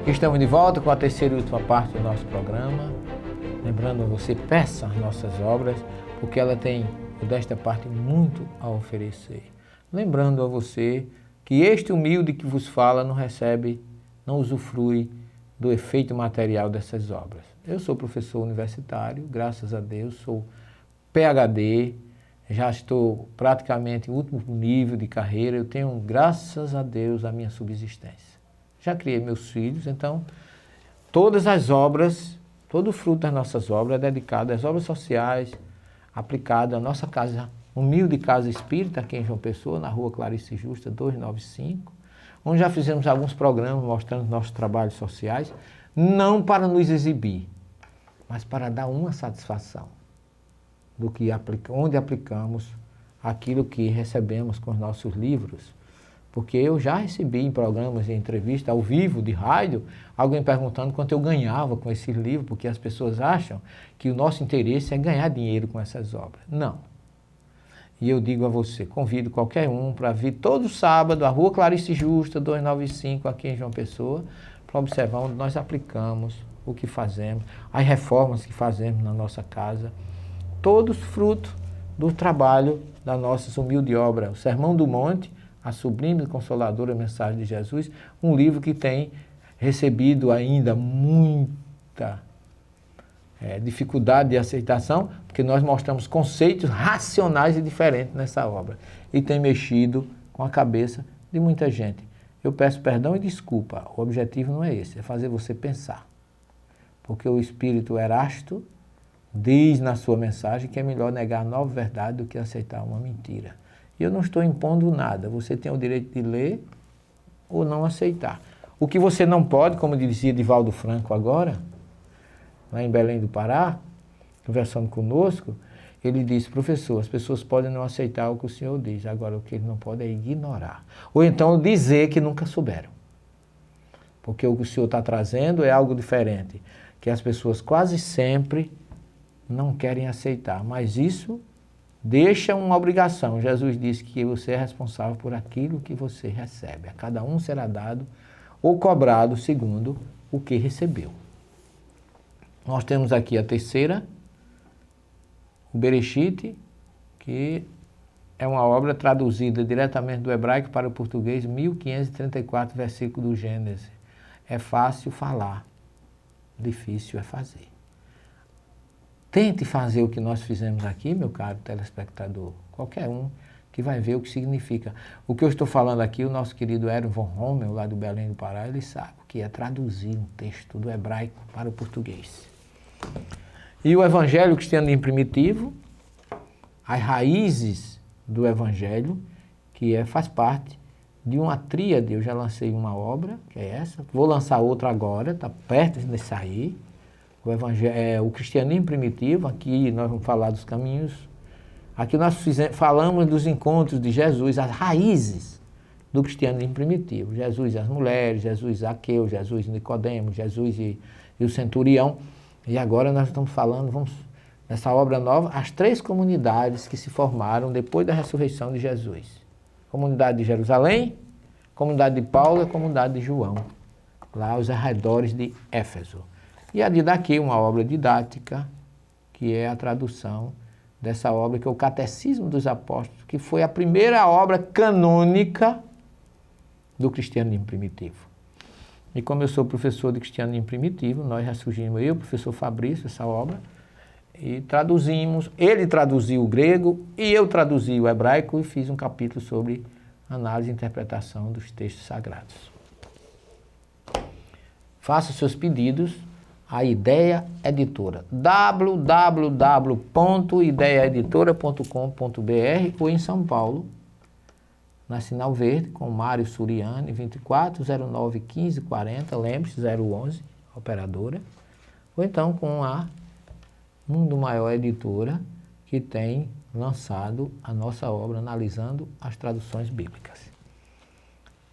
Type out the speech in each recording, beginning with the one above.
Estamos de volta com a terceira e última parte do nosso programa. Lembrando a você, peça as nossas obras, porque ela tem, desta parte, muito a oferecer. Lembrando a você que este humilde que vos fala não recebe, não usufrui do efeito material dessas obras. Eu sou professor universitário, graças a Deus, sou PhD, já estou praticamente no último nível de carreira, eu tenho, graças a Deus, a minha subsistência. Já criei meus filhos, então todas as obras, todo o fruto das nossas obras é dedicado às obras sociais, aplicado à nossa casa, humilde casa espírita, aqui em João Pessoa, na rua Clarice Justa, 295, onde já fizemos alguns programas mostrando nossos trabalhos sociais, não para nos exibir, mas para dar uma satisfação do que onde aplicamos aquilo que recebemos com os nossos livros. Porque eu já recebi em programas de entrevista ao vivo, de rádio, alguém perguntando quanto eu ganhava com esse livro, porque as pessoas acham que o nosso interesse é ganhar dinheiro com essas obras. Não. E eu digo a você, convido qualquer um para vir todo sábado à Rua Clarice Justa, 295, aqui em João Pessoa, para observar onde nós aplicamos o que fazemos, as reformas que fazemos na nossa casa, todos fruto do trabalho da nossa humilde obra, o Sermão do Monte, a sublime e consoladora mensagem de Jesus, um livro que tem recebido ainda muita dificuldade de aceitação, porque nós mostramos conceitos racionais e diferentes nessa obra, e tem mexido com a cabeça de muita gente. Eu peço perdão e desculpa, o objetivo não é esse, é fazer você pensar, porque o Espírito Erasto diz na sua mensagem que é melhor negar a nova verdade do que aceitar uma mentira. Eu não estou impondo nada, você tem o direito de ler ou não aceitar. O que você não pode, como dizia Divaldo Franco agora, lá em Belém do Pará, conversando conosco, ele disse, professor, as pessoas podem não aceitar o que o senhor diz, agora o que ele não pode é ignorar. Ou então dizer que nunca souberam. Porque o que o senhor está trazendo é algo diferente, que as pessoas quase sempre não querem aceitar, mas isso deixa uma obrigação. Jesus disse que você é responsável por aquilo que você recebe. A cada um será dado ou cobrado segundo o que recebeu. Nós temos aqui a terceira, o Bereshit, que é uma obra traduzida diretamente do hebraico para o português, 1534 versículo do Gênesis. É fácil falar, difícil é fazer. Tente fazer o que nós fizemos aqui, meu caro telespectador, qualquer um que vai ver o que significa. O que eu estou falando aqui, o nosso querido Aaron von Rommel, lá do Belém do Pará, ele sabe o que é traduzir um texto do hebraico para o português. E o Evangelho Cristianismo Primitivo, as raízes do Evangelho, que faz parte de uma tríade. Eu já lancei uma obra, que é essa, vou lançar outra agora, está perto de sair. O Cristianismo Primitivo, aqui nós vamos falar dos caminhos, aqui nós falamos dos encontros de Jesus, as raízes do Cristianismo Primitivo, Jesus e as mulheres, Jesus e Zaqueu, Jesus e Nicodemo, Jesus e o centurião, e agora nós estamos falando, nessa obra nova, as três comunidades que se formaram depois da ressurreição de Jesus, comunidade de Jerusalém, comunidade de Paulo e comunidade de João, lá aos arredores de Éfeso. E a Didaquê, uma obra didática, que é a tradução dessa obra, que é o Catecismo dos Apóstolos, que foi a primeira obra canônica do Cristianismo Primitivo. E como eu sou professor de Cristianismo Primitivo, nós ressurgimos, eu, o professor Fabrício, essa obra, e traduzimos, ele traduziu o grego e eu traduzi o hebraico e fiz um capítulo sobre análise e interpretação dos textos sagrados. Faça seus pedidos à Ideia Editora, www.ideiaeditora.com.br ou em São Paulo, na Sinal Verde, com Mário Suriani, 24091540, lembre-se, 011, operadora, ou então com a Mundo Maior Editora, que tem lançado a nossa obra analisando as traduções bíblicas.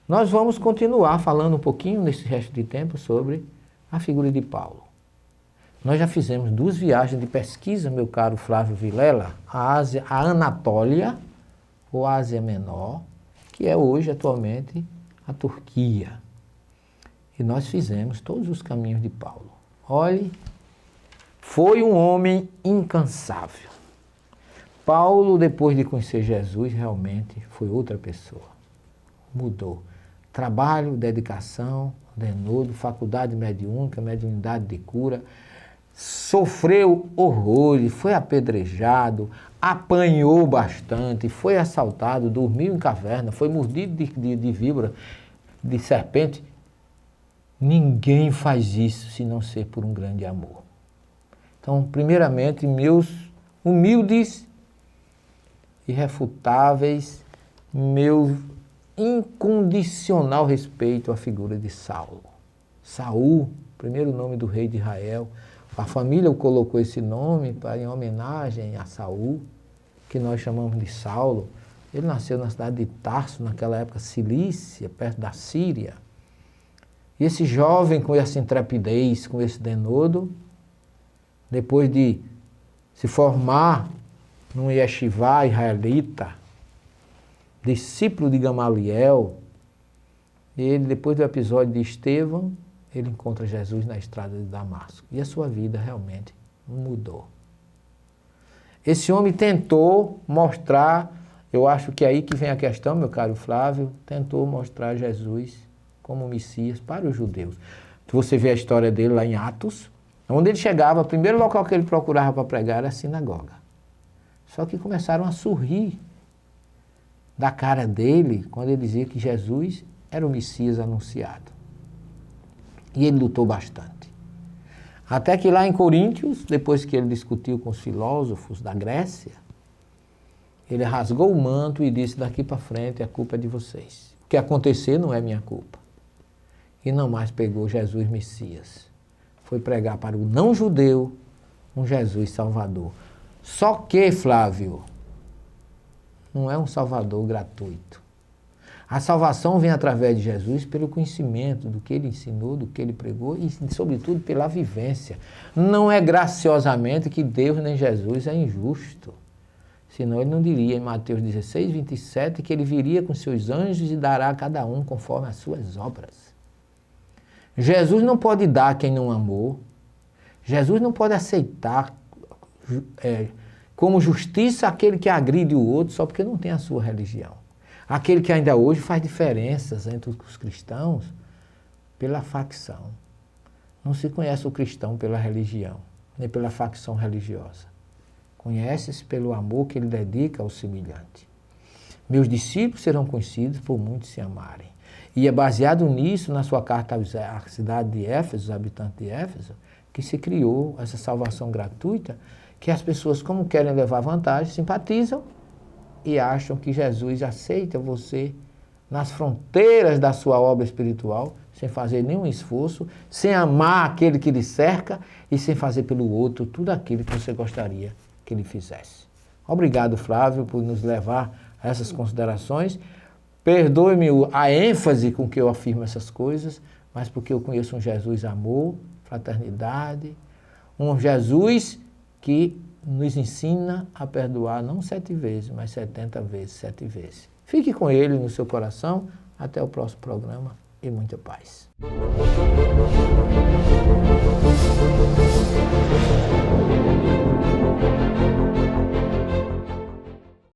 Nós vamos continuar falando um pouquinho nesse resto de tempo sobre a figura de Paulo. Nós já fizemos 2 viagens de pesquisa, meu caro Flávio Vilela, a Anatólia, ou Ásia Menor, que é hoje, atualmente, a Turquia. E nós fizemos todos os caminhos de Paulo. Olhe, foi um homem incansável. Paulo, depois de conhecer Jesus, realmente foi outra pessoa. Mudou. Trabalho, dedicação, denodo, faculdade mediúnica, mediunidade de cura. Sofreu horrores, foi apedrejado, apanhou bastante, foi assaltado, dormiu em caverna, foi mordido de víbora, de serpente. Ninguém faz isso se não ser por um grande amor. Então, primeiramente, meus humildes, irrefutáveis, meu incondicional respeito à figura de Saulo. Saul, primeiro nome do rei de Israel. A família colocou esse nome em homenagem a Saul, que nós chamamos de Saulo. Ele nasceu na cidade de Tarso, naquela época Cilícia, perto da Síria. E esse jovem com essa intrepidez, com esse denodo, depois de se formar num yeshivá israelita, discípulo de Gamaliel, ele, depois do episódio de Estevão, ele encontra Jesus na estrada de Damasco. E a sua vida realmente mudou. Esse homem tentou mostrar, eu acho que é aí que vem a questão, meu caro Flávio, tentou mostrar Jesus como Messias para os judeus. Você vê a história dele lá em Atos, onde ele chegava, o primeiro local que ele procurava para pregar era a sinagoga. Só que começaram a sorrir da cara dele quando ele dizia que Jesus era o Messias anunciado. E ele lutou bastante. Até que lá em Coríntios, depois que ele discutiu com os filósofos da Grécia, ele rasgou o manto e disse, daqui para frente a culpa é de vocês. O que acontecer não é minha culpa. E não mais pegou Jesus Messias. Foi pregar para o não-judeu um Jesus Salvador. Só que, Flávio, não é um Salvador gratuito. A salvação vem através de Jesus pelo conhecimento do que ele ensinou, do que ele pregou e, sobretudo, pela vivência. Não é graciosamente que Deus nem Jesus é injusto. Senão ele não diria em Mateus 16, 27 que ele viria com seus anjos e dará a cada um conforme as suas obras. Jesus não pode dar a quem não amou. Jesus não pode aceitar como justiça aquele que agride o outro só porque não tem a sua religião. Aquele que ainda hoje faz diferenças entre os cristãos pela facção. Não se conhece o cristão pela religião, nem pela facção religiosa. Conhece-se pelo amor que ele dedica ao semelhante. Meus discípulos serão conhecidos por muitos se amarem. E é baseado nisso, na sua carta à cidade de Éfeso, os habitantes de Éfeso, que se criou essa salvação gratuita, que as pessoas, como querem levar vantagem, simpatizam e acham que Jesus aceita você nas fronteiras da sua obra espiritual, sem fazer nenhum esforço, sem amar aquele que lhe cerca e sem fazer pelo outro tudo aquilo que você gostaria que ele fizesse. Obrigado, Flávio, por nos levar a essas considerações. Perdoe-me a ênfase com que eu afirmo essas coisas, mas porque eu conheço um Jesus amor, fraternidade, um Jesus que nos ensina a perdoar não 7 vezes, mas 70 vezes, 7 vezes. Fique com ele no seu coração. Até o próximo programa e muita paz.